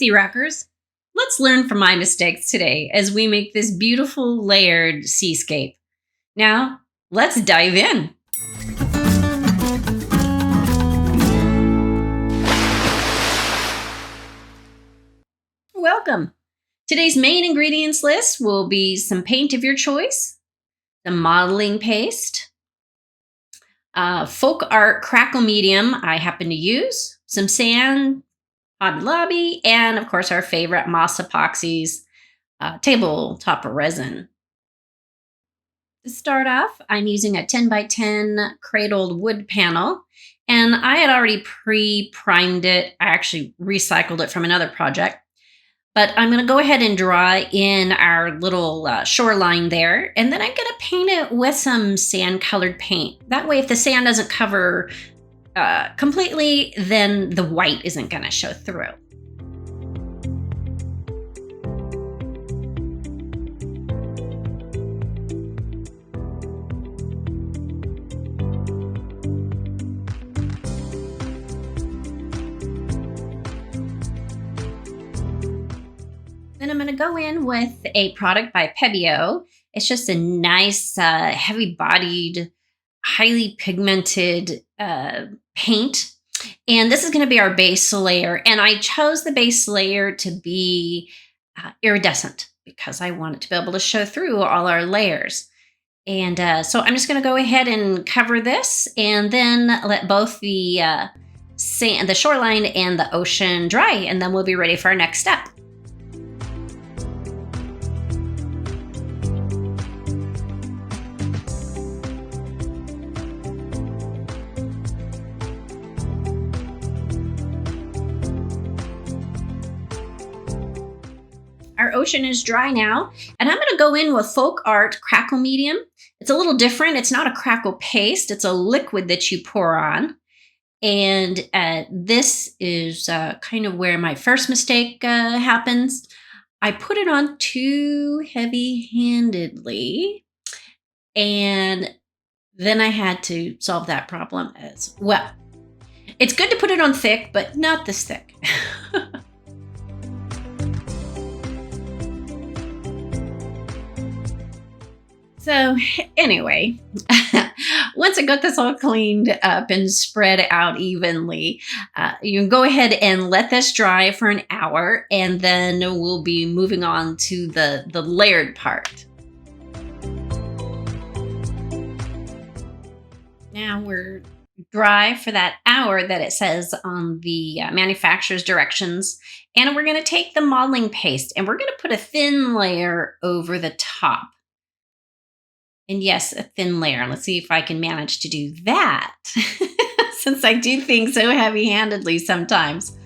Sea Rockers. Let's learn from my mistakes today as we make this beautiful layered seascape. Now, let's dive in. Welcome. Today's main ingredients list will be some paint of your choice, the modeling paste, folk art crackle medium I happen to use, some sand, Hobby Lobby, and of course our favorite Moss Epoxies tabletop resin. To start off, I'm using a 10 by 10 cradled wood panel, and I had already pre-primed it. I actually recycled it from another project. But I'm going to go ahead and draw in our little shoreline there, and then I'm going to paint it with some sand-colored paint. That way, if the sand doesn't cover completely, then the white isn't going to show through. Then I'm going to go in with a product by Pebeo. It's just a nice, heavy-bodied, highly pigmented paint. And this is going to be our base layer. And I chose the base layer to be iridescent because I want it to be able to show through all our layers. And so I'm just going to go ahead and cover this and then let both the sand, the shoreline and the ocean dry. And then we'll be ready for our next step. Our ocean is dry now, and I'm going to go in with folk art crackle medium. It's a little different. It's not a crackle paste. It's a liquid that you pour on. And this is kind of where my first mistake happens. I put it on too heavy-handedly, and then I had to solve that problem as well. It's good to put it on thick, but not this thick. So anyway, once I got this all cleaned up and spread out evenly, you can go ahead and let this dry for an hour, and then we'll be moving on to the layered part. Now we're dry for that hour that it says on the manufacturer's directions, and we're going to take the modeling paste and we're going to put a thin layer over the top. And yes, a thin layer. Let's see if I can manage to do that since I do things so heavy-handedly sometimes.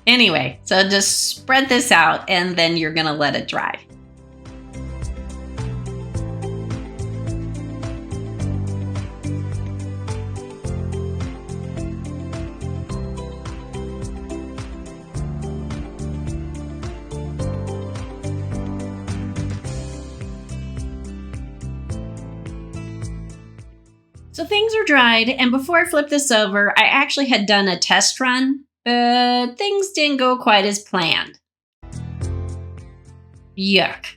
Anyway, so just spread this out and then you're going to let it dry. So things are dried, and before I flip this over, I actually had done a test run, but things didn't go quite as planned. Yuck.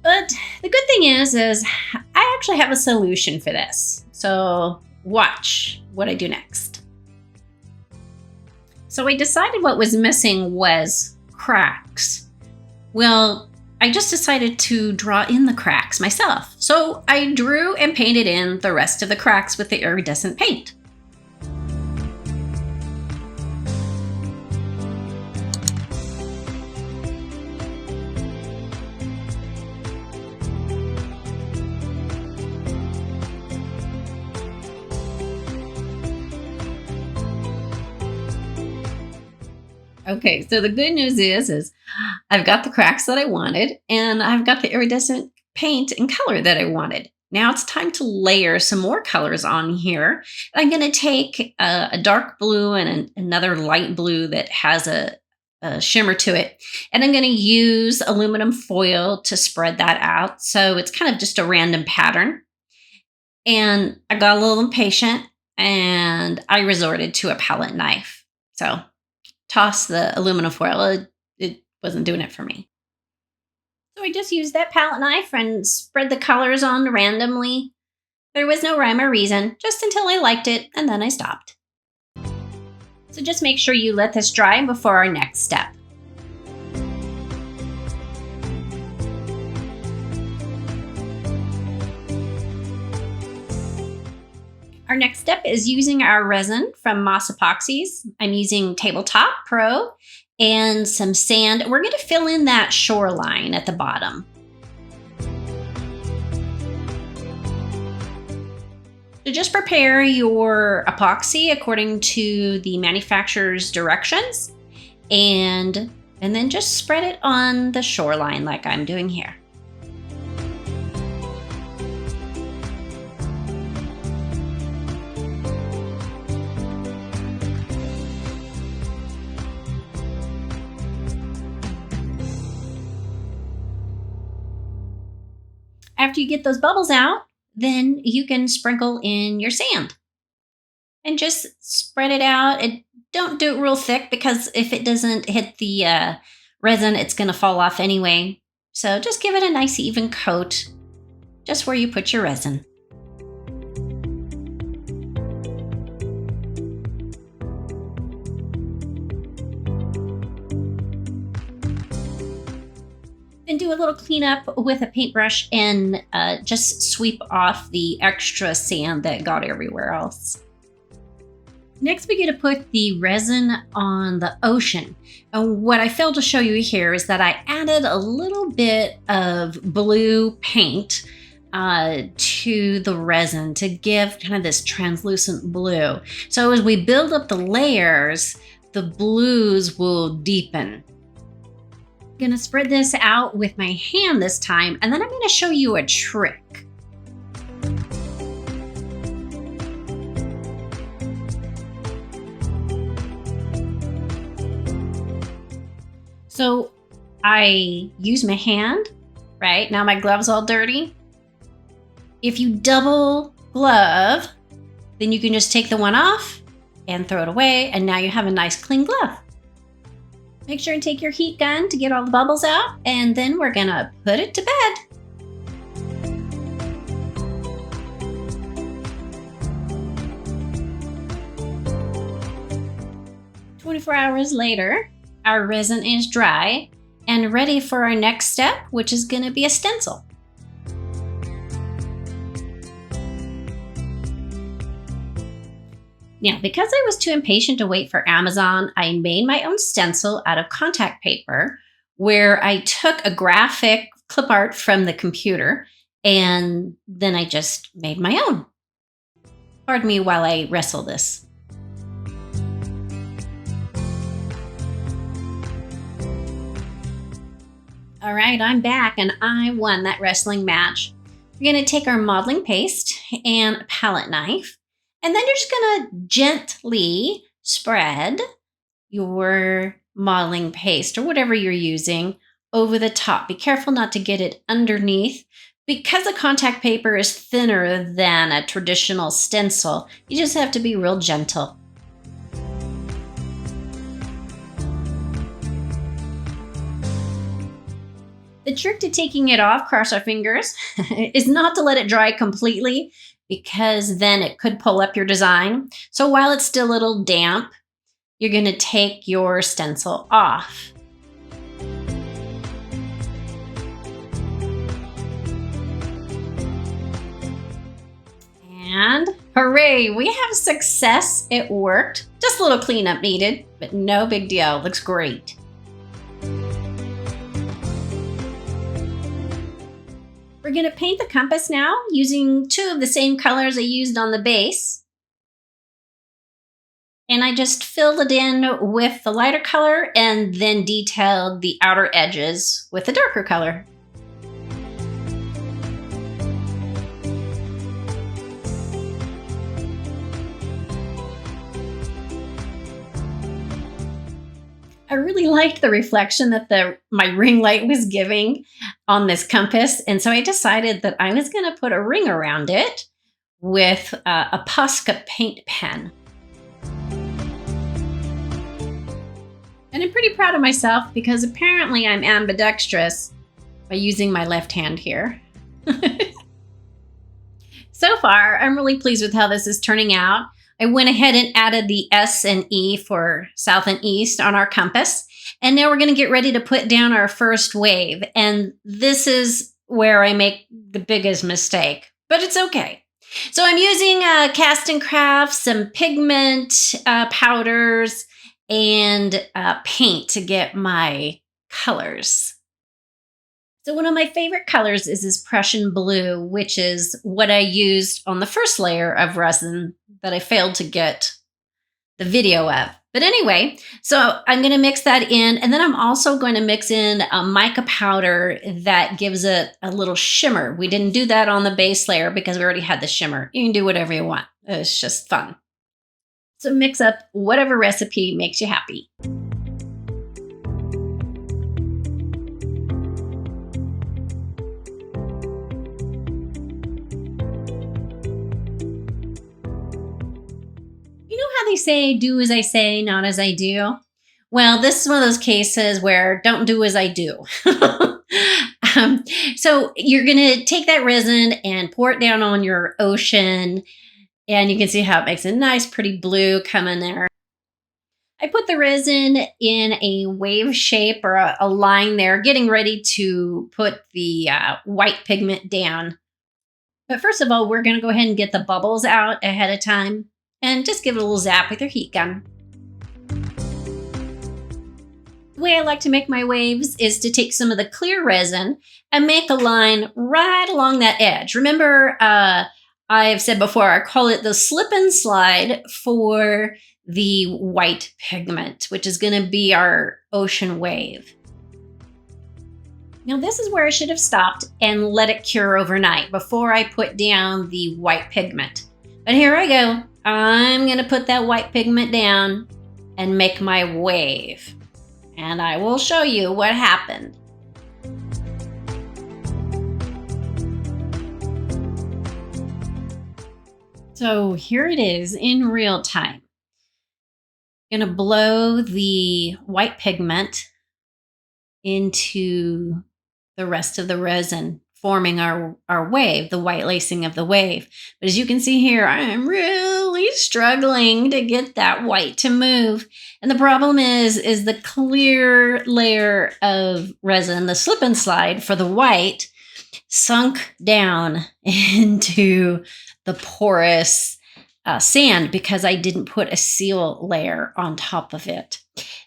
But the good thing is I actually have a solution for this. So watch what I do next. So I decided what was missing was cracks. Well, I just decided to draw in the cracks myself. So I drew and painted in the rest of the cracks with the iridescent paint. Okay, so the good news is I've got the cracks that I wanted, and I've got the iridescent paint and color that I wanted. Now it's time to layer some more colors on here. I'm going to take a dark blue and another light blue that has a shimmer to it, and I'm going to use aluminum foil to spread that out. So it's kind of just a random pattern. And I got a little impatient, and I resorted to a palette knife. So toss the aluminum foil. It wasn't doing it for me. So I just used that palette knife and spread the colors on randomly. There was no rhyme or reason, just until I liked it, and then I stopped. So just make sure you let this dry before our next step. Our next step is using our resin from Moss Epoxies. I'm using Tabletop Pro and some sand. We're going to fill in that shoreline at the bottom. So just prepare your epoxy according to the manufacturer's directions, and then just spread it on the shoreline like I'm doing here. After you get those bubbles out, then you can sprinkle in your sand and just spread it out. And don't do it real thick, because if it doesn't hit the resin, it's going to fall off anyway. So just give it a nice even coat just where you put your resin. Then do a little cleanup with a paintbrush and just sweep off the extra sand that got everywhere else. Next, we get to put the resin on the ocean. And what I failed to show you here is that I added a little bit of blue paint to the resin to give kind of this translucent blue. So as we build up the layers, the blues will deepen. I'm going to spread this out with my hand this time, and then I'm going to show you a trick. So I use my hand, right? Now my glove's all dirty. If you double glove, then you can just take the one off and throw it away, and now you have a nice clean glove. Make sure and take your heat gun to get all the bubbles out, and then we're gonna put it to bed. "24 hours later, our resin is dry and ready for our next step, which is gonna be a stencil. Now, because I was too impatient to wait for Amazon, I made my own stencil out of contact paper, where I took a graphic clip art from the computer, and then I just made my own. Pardon me while I wrestle this. All right, I'm back, and I won that wrestling match. We're going to take our modeling paste and a palette knife, and then you're just going to gently spread your modeling paste or whatever you're using over the top. Be careful not to get it underneath. Because the contact paper is thinner than a traditional stencil, you just have to be real gentle. The trick to taking it off, cross our fingers, is not to let it dry completely, because then it could pull up your design. So while it's still a little damp, you're going to take your stencil off. And hooray, we have success. It worked. Just a little cleanup needed, but no big deal. Looks great. We're going to paint the compass now using two of the same colors I used on the base. And I just filled it in with the lighter color and then detailed the outer edges with the darker color. I really liked the reflection that my ring light was giving on this compass, and so I decided that I was going to put a ring around it with a Posca paint pen. And I'm pretty proud of myself because apparently I'm ambidextrous by using my left hand here. So far, I'm really pleased with how this is turning out. I went ahead and added the S and E for south and east on our compass. And now we're going to get ready to put down our first wave. And this is where I make the biggest mistake, but it's okay. So I'm using Cast and Craft, some pigment powders, and paint to get my colors. So one of my favorite colors is this Prussian blue, which is what I used on the first layer of resin that I failed to get the video of. But anyway, so I'm going to mix that in, and then I'm also going to mix in a mica powder that gives it a little shimmer. We didn't do that on the base layer because we already had the shimmer. You can do whatever you want. It's just fun. So mix up whatever recipe makes you happy. They say, do as I say, not as I do. Well, this is one of those cases where don't do as I do. So you're going to take that resin and pour it down on your ocean. And you can see how it makes a nice, pretty blue come in there. I put the resin in a wave shape or a line there, getting ready to put the white pigment down. But first of all, we're going to go ahead and get the bubbles out ahead of time. And just give it a little zap with your heat gun. The way I like to make my waves is to take some of the clear resin and make a line right along that edge. Remember, I've said before, I call it the slip and slide for the white pigment, which is going to be our ocean wave. Now this is where I should have stopped and let it cure overnight before I put down the white pigment. But here I go. I'm going to put that white pigment down and make my wave. And I will show you what happened. So here it is in real time. I'm going to blow the white pigment into the rest of the resin, forming our wave, the white lacing of the wave. But as you can see here, I'm really struggling to get that white to move. And the problem is the clear layer of resin, the slip and slide for the white, sunk down into the porous sand because I didn't put a seal layer on top of it.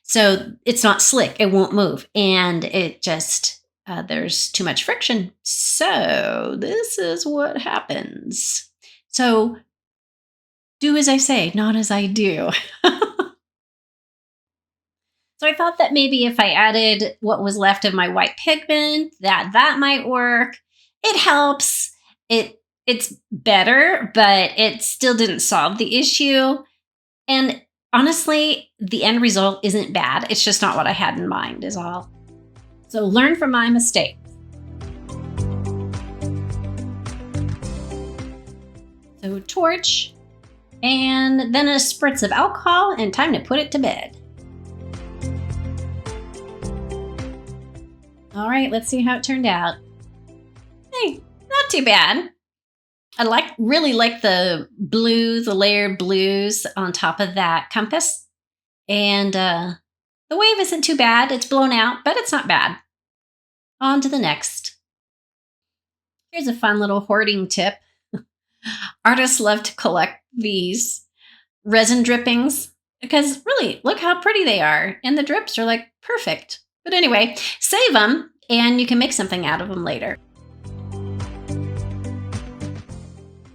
So it's not slick, it won't move. And it just, there's too much friction. So this is what happens. So do as I say, not as I do. So I thought that maybe if I added what was left of my white pigment, that might work. It helps. It's better, but it still didn't solve the issue. And honestly, the end result isn't bad. It's just not what I had in mind is all. So learn from my mistake. So torch, and then a spritz of alcohol, and time to put it to bed. All right, let's see how it turned out. Hey, not too bad. I really like the blue, the layered blues on top of that compass. And the wave isn't too bad. It's blown out, but it's not bad. On to the next. Here's a fun little hoarding tip. Artists love to collect these resin drippings because really, look how pretty they are. And the drips are like perfect. But anyway, save them and you can make something out of them later.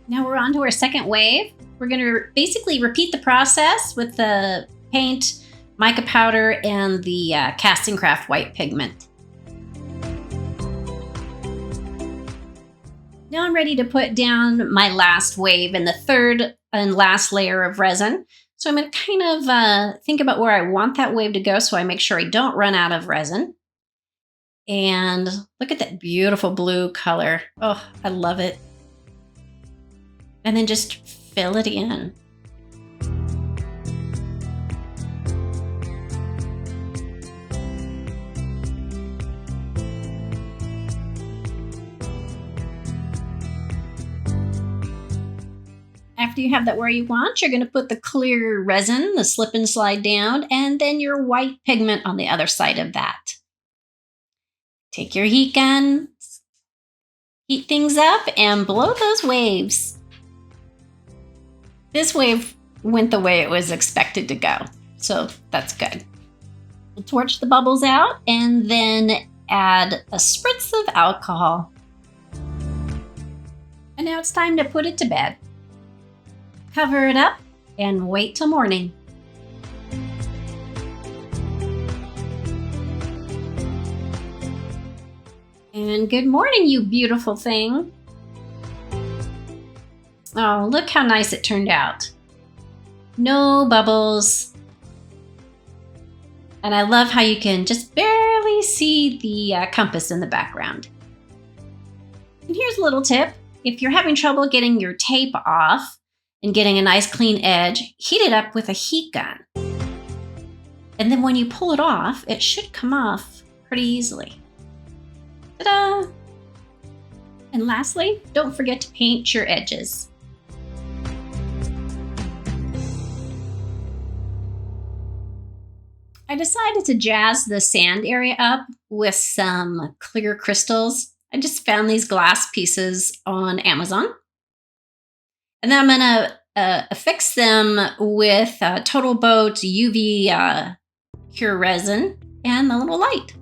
Now we're on to our second wave. We're going to basically repeat the process with the paint, mica powder, and the Cast and Craft white pigment. Now I'm ready to put down my last wave in the third and last layer of resin. So I'm going to kind of think about where I want that wave to go so I make sure I don't run out of resin. And look at that beautiful blue color. Oh, I love it. And then just fill it in. after you have that where you want, you're going to put the clear resin, the slip and slide down, and then your white pigment on the other side of that. Take your heat gun, heat things up, and blow those waves. This wave went the way it was expected to go, so that's good. We'll torch the bubbles out and then add a spritz of alcohol. And now it's time to put it to bed. Cover it up and wait till morning. And good morning, you beautiful thing. Oh, look how nice it turned out. No bubbles. And I love how you can just barely see the compass in the background. And here's a little tip. If you're having trouble getting your tape off and getting a nice clean edge, heat it up with a heat gun. And then when you pull it off, it should come off pretty easily. Ta-da! And lastly, don't forget to paint your edges. I decided to jazz the sand area up with some clear crystals. I just found these glass pieces on Amazon. And then I'm going to affix them with Total Boat UV Cure Resin and the little light.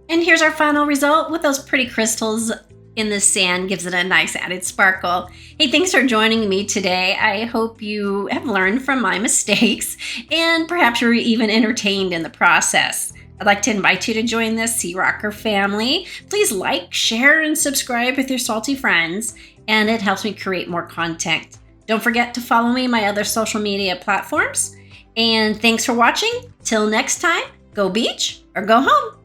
And here's our final result with those pretty crystals in the sand. Gives it a nice added sparkle. Hey, thanks for joining me today. I hope you have learned from my mistakes and perhaps you're even entertained in the process. I'd like to invite you to join the Sea Rocker family. Please like, share, and subscribe with your salty friends, and it helps me create more content. Don't forget to follow me on my other social media platforms. And thanks for watching. Till next time, go beach or go home.